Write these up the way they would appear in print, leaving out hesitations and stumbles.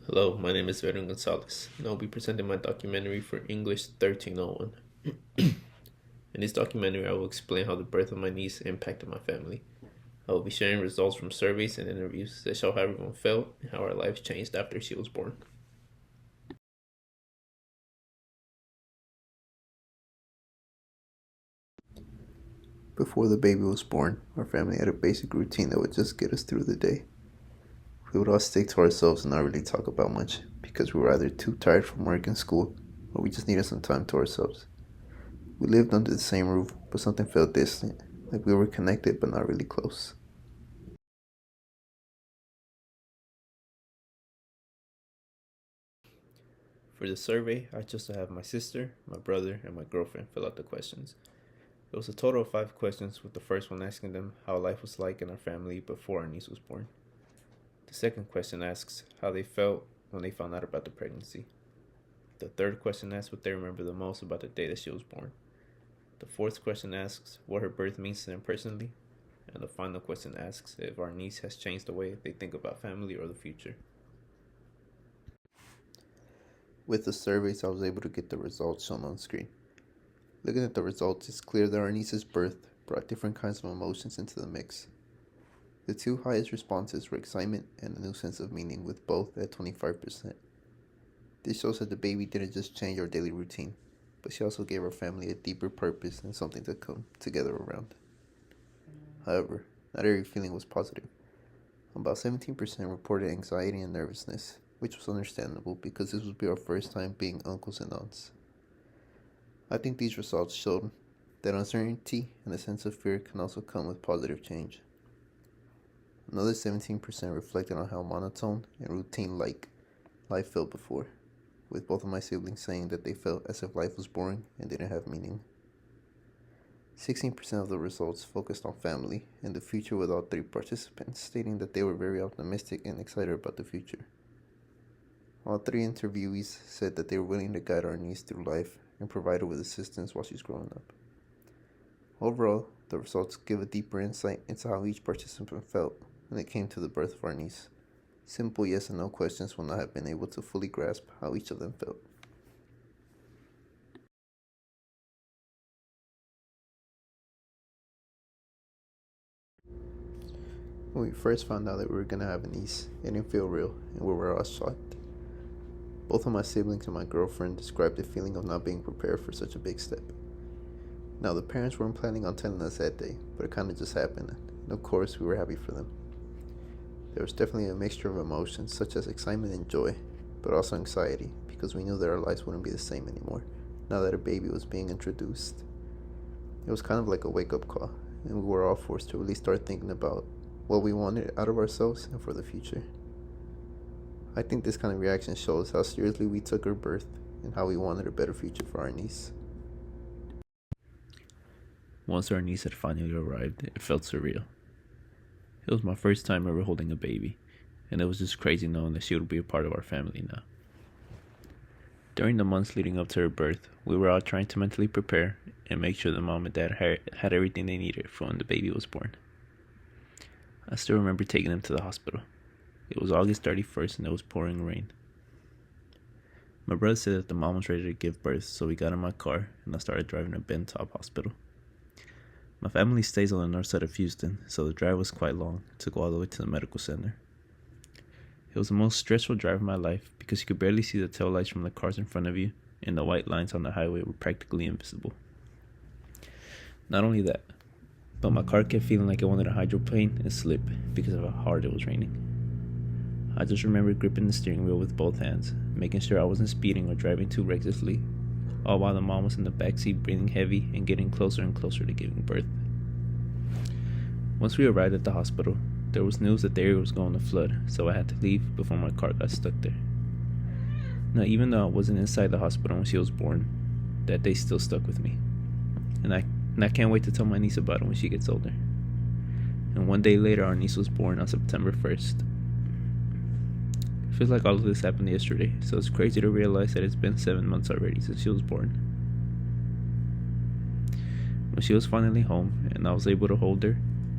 Hello, my name is Veron Gonzalez, and I'll be presenting my documentary for English 1301. In this documentary, I will explain how the birth of my niece impacted my family. I will be sharing results from surveys and interviews that show how everyone felt and how our lives changed after she was born. Before the baby was born, our family had a basic routine that would just get us through the day. We would all stick to ourselves and not really talk about much because we were either too tired from work and school or we just needed some time to ourselves. We lived under the same roof, but something felt distant, like we were connected but not really close. For the survey, I chose to have my sister, my brother, and my girlfriend fill out the questions. It was a total of 5 questions, with the first one asking them how life was like in our family before our niece was born. The second question asks how they felt when they found out about the pregnancy. The third question asks what they remember the most about the day that she was born. The fourth question asks what her birth means to them personally. And the final question asks if our niece has changed the way they think about family or the future. With the surveys, I was able to get the results shown on screen. Looking at the results, it's clear that our niece's birth brought different kinds of emotions into the mix. The two highest responses were excitement and a new sense of meaning, with both at 25%. This shows that the baby didn't just change our daily routine, but she also gave our family a deeper purpose and something to come together around. However, not every feeling was positive. About 17% reported anxiety and nervousness, which was understandable because this would be our first time being uncles and aunts. I think these results showed that uncertainty and a sense of fear can also come with positive change. Another 17% reflected on how monotone and routine-like life felt before, with both of my siblings saying that they felt as if life was boring and didn't have meaning. 16% of the results focused on family and the future, with all three participants stating that they were very optimistic and excited about the future. All three interviewees said that they were willing to guide our niece through life and provide her with assistance while she's growing up. Overall, the results give a deeper insight into how each participant felt when it came to the birth of our niece. Simple yes and no questions will not have been able to fully grasp how each of them felt. When we first found out that we were going to have a niece, it didn't feel real, and we were all shocked. Both of my siblings and my girlfriend described the feeling of not being prepared for such a big step. Now, the parents weren't planning on telling us that day, but it kind of just happened, and of course, we were happy for them. There was definitely a mixture of emotions, such as excitement and joy, but also anxiety, because we knew that our lives wouldn't be the same anymore, now that a baby was being introduced. It was kind of like a wake-up call, and we were all forced to really start thinking about what we wanted out of ourselves and for the future. I think this kind of reaction shows how seriously we took her birth and how we wanted a better future for our niece. Once our niece had finally arrived, it felt surreal. It was my first time ever holding a baby, and it was just crazy knowing that she would be a part of our family now. During the months leading up to her birth, we were all trying to mentally prepare and make sure the mom and dad had everything they needed for when the baby was born. I still remember taking them to the hospital. It was August 31st and it was pouring rain. My brother said that the mom was ready to give birth, so we got in my car and I started driving to Ben Taub Hospital. My family stays on the north side of Houston, so the drive was quite long to go all the way to the medical center. It was the most stressful drive of my life because you could barely see the taillights from the cars in front of you, and the white lines on the highway were practically invisible. Not only that, but my car kept feeling like it wanted to hydroplane and slip because of how hard it was raining. I just remember gripping the steering wheel with both hands, making sure I wasn't speeding or driving too recklessly, all while the mom was in the backseat breathing heavy and getting closer and closer to giving birth. Once we arrived at the hospital, there was news that the area was going to flood, so I had to leave before my car got stuck there. Now, even though I wasn't inside the hospital when she was born, that day still stuck with me. And I can't wait to tell my niece about it when she gets older. And one day later, our niece was born on September 1st. It feels like all of this happened yesterday, so it's crazy to realize that it's been 7 months already since she was born. When she was finally home and I was able to hold her,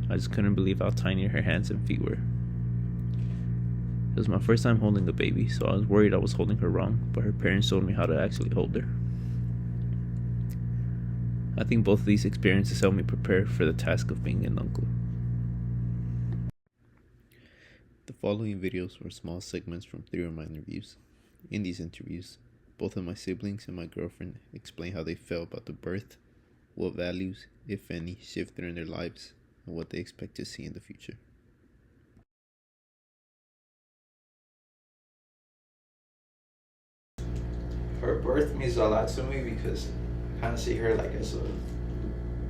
I just couldn't believe how tiny her hands and feet were. It was my first time holding a baby, so I was worried I was holding her wrong, but her parents showed me how to actually hold her. I think both of these experiences helped me prepare for the task of being an uncle. The following videos were small segments from 3 of my interviews. In these interviews, both of my siblings and my girlfriend explain how they felt about the birth, what values, if any, shifted in their lives, and what they expect to see in the future. Her birth means a lot to me because I kind of see her like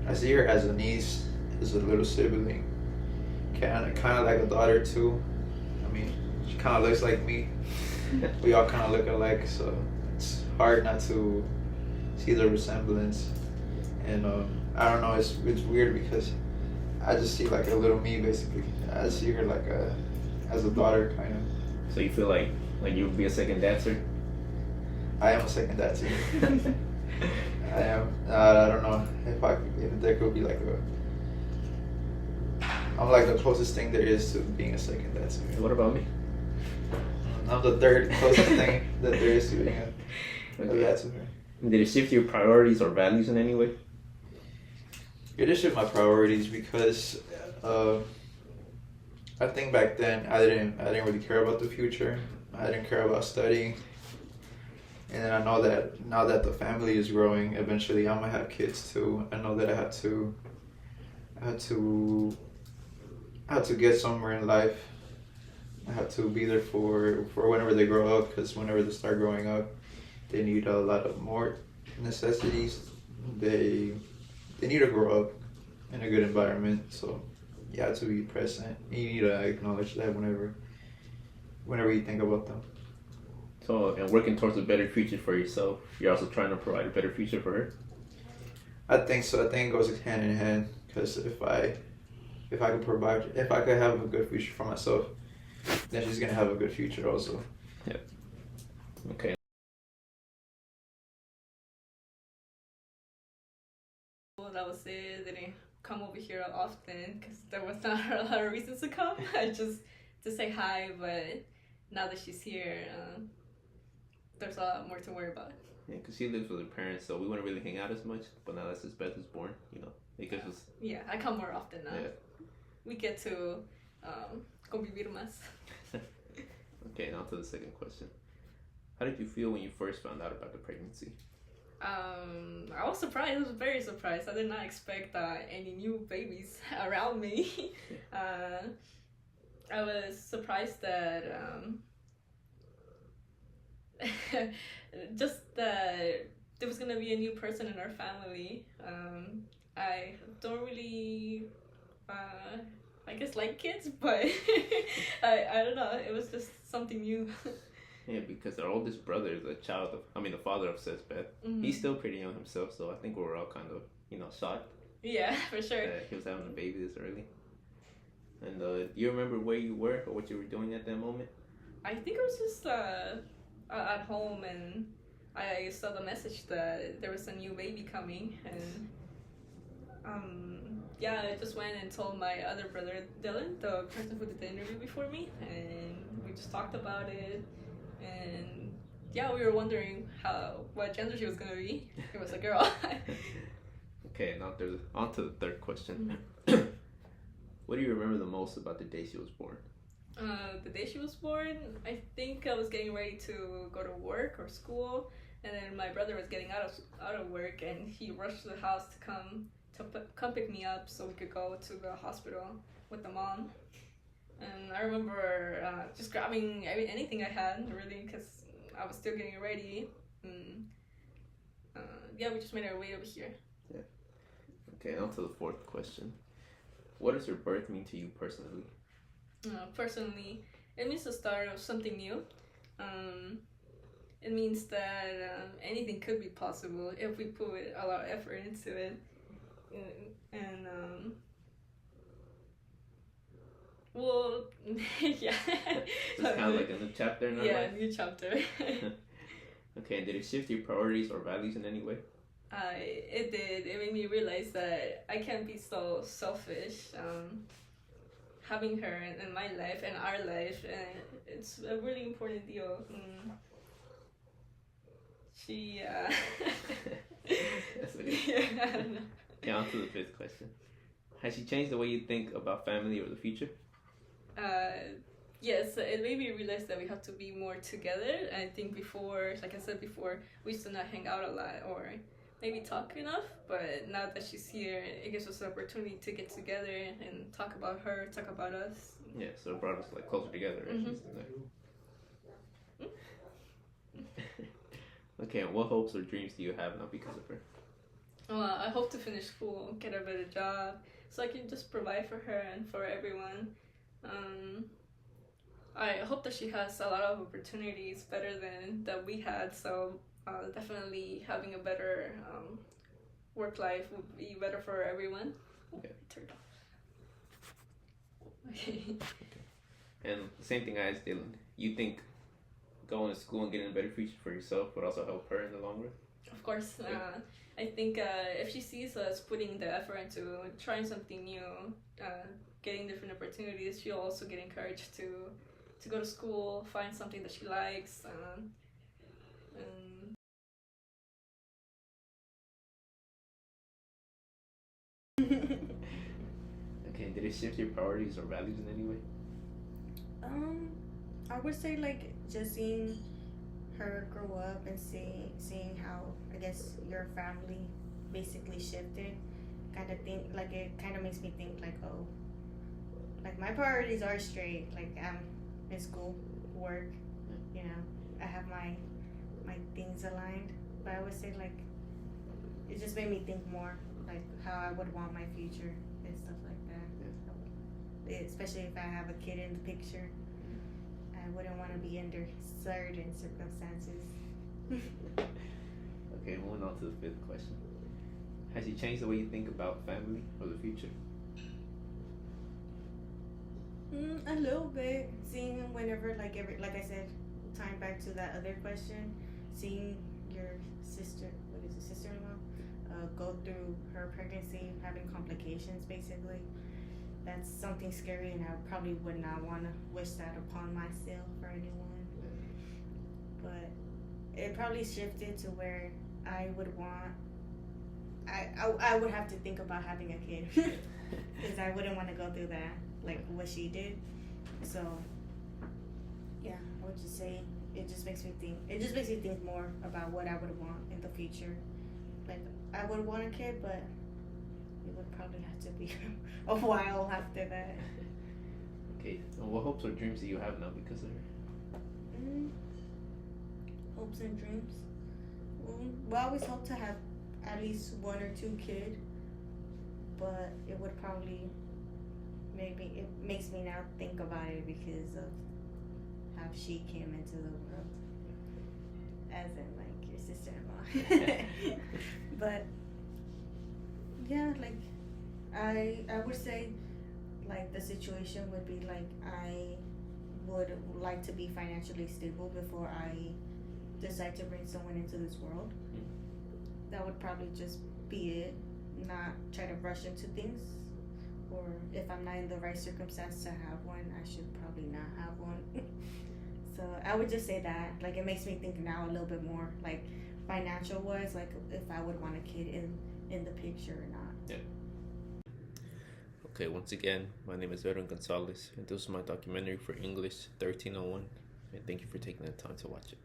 I see her as a niece, as a little sibling, kind of like a daughter too. I mean, she kind of looks like me. We all kind of look alike, so it's hard not to see the resemblance. And I don't know, it's weird because I just see like a little me basically. I see her like as a daughter kind of. So you feel like you would be a second dad, sir? I am a second dad too. I am. I don't know if there could be like I'm like the closest thing there is to being a second dad to me. What about me? I'm the third closest thing that there is to being a dad to her. Did it shift your priorities or values in any way? It did shift my priorities because I think back then I didn't really care about the future. I didn't care about studying. And then I know that now that the family is growing, eventually I'm gonna have kids too. I know that I had to get somewhere in life. I had to be there for whenever they grow up, because whenever they start growing up, they need a lot of more necessities. They need to grow up in a good environment. So you have to be present. You need to acknowledge that whenever you think about them. So, and working towards a better future for yourself, you're also trying to provide a better future for her? I think so. I think it goes hand in hand, because if I could have a good future for myself, then she's gonna have a good future also. Yeah. Okay. That was it. Didn't come over here often because there was not a lot of reasons to come. I just to say hi, but now that she's here, there's a lot more to worry about. Yeah, because she lives with her parents, so we wouldn't really hang out as much. But now that Beth is born, it gives us. Yeah, I come more often now. Yeah. We get to convivir más. Okay, now to the second question. How did you feel when you first found out about the pregnancy? I was surprised. I was very surprised. I did not expect any new babies around me. I was surprised that just that there was gonna be a new person in our family. I don't really, I guess, like kids, but I don't know. It was just something new. Yeah, because our oldest brother is the father of Beth. Mm-hmm. He's still pretty young himself, so I think we were all kind of, shocked. Yeah, for sure. That he was having a baby this early. And do you remember where you were or what you were doing at that moment? I think I was just at home, and I saw the message that there was a new baby coming, and I just went and told my other brother Dylan, the person who did the interview before me, and we just talked about it, and we were wondering what gender she was gonna be. It was a girl. Okay, now on to the third question. What do you remember the most about the day she was born? The day she was born, I think I was getting ready to go to work or school, and then my brother was getting out of work, and he rushed to the house to come pick me up so we could go to the hospital with the mom. And I remember just grabbing anything I had, really, because I was still getting ready. And we just made our way over here. Yeah. Okay, on to the fourth question. What does your birth mean to you personally? Personally, it means the start of something new. It means that anything could be possible if we put a lot of effort into it. And yeah. It's kind of like a new chapter in our life? New chapter. Okay, and did it shift your priorities or values in any way? It did. It made me realize that I can't be so selfish. having her in my life and our life, and it's a really important deal. She That's okay. yeah, I don't know. Okay, on to the fifth question. Has she changed the way you think about family or the future? Yes, it made me realize that we have to be more together. I think before, like I said before, we used to not hang out a lot or maybe talk enough. But now that she's here, it gives us the opportunity to get together and talk about her, talk about us. Yeah, so it brought us like closer together. Right? Mhm. Okay, and what hopes or dreams do you have now because of her? Well, I hope to finish school, get a better job, so I can just provide for her and for everyone. I hope that she has a lot of opportunities better than that we had. So definitely having a better work life would be better for everyone. Okay. Turned off. Okay. And the same thing I asked Dylan. You think going to school and getting a better future for yourself would also help her in the long run? Of course, I think if she sees us putting the effort into trying something new, getting different opportunities, she'll also get encouraged to go to school, find something that she likes, and Okay, did it shift your priorities or values in any way? I would say like just seeing her grow up and seeing how I guess your family basically shifted, kind of think like it kind of makes me think like, oh, like my priorities are straight. Like I'm in school, work, you know, I have my things aligned. But I would say like it just made me think more like how I would want my future and stuff like that. Especially if I have a kid in the picture, I wouldn't want to be under certain circumstances. Okay, moving on to the fifth question. Has she changed the way you think about family or the future? A little bit. Seeing whenever, like I said, tying back to that other question, seeing your sister-in-law, go through her pregnancy, having complications, basically. That's something scary, and I probably would not want to wish that upon myself or anyone. But it probably shifted to where I would want. I would have to think about having a kid because I wouldn't want to go through that like what she did. So yeah, I would just say it just makes me think. It just makes me think more about what I would want in the future. Like I would want a kid, but it would probably have to be a while after that. Okay, and what hopes or dreams do you have now because of her? Hopes and dreams. Well, I always hope to have at least one or two kids, but it would probably it makes me now think about it because of how she came into the world, as in like your sister-in-law. But yeah, like I would say like the situation would be like I would like to be financially stable before I decide to bring someone into this world. That would probably just be it. Not try to rush into things, or if I'm not in the right circumstance to have one, I should probably not have one. So I would just say that like it makes me think now a little bit more like financial wise, like if I would want a kid in the picture or not. Yeah. Okay, once again, my name is Veron Gonzalez, and this is my documentary for English 1301, and thank you for taking the time to watch it.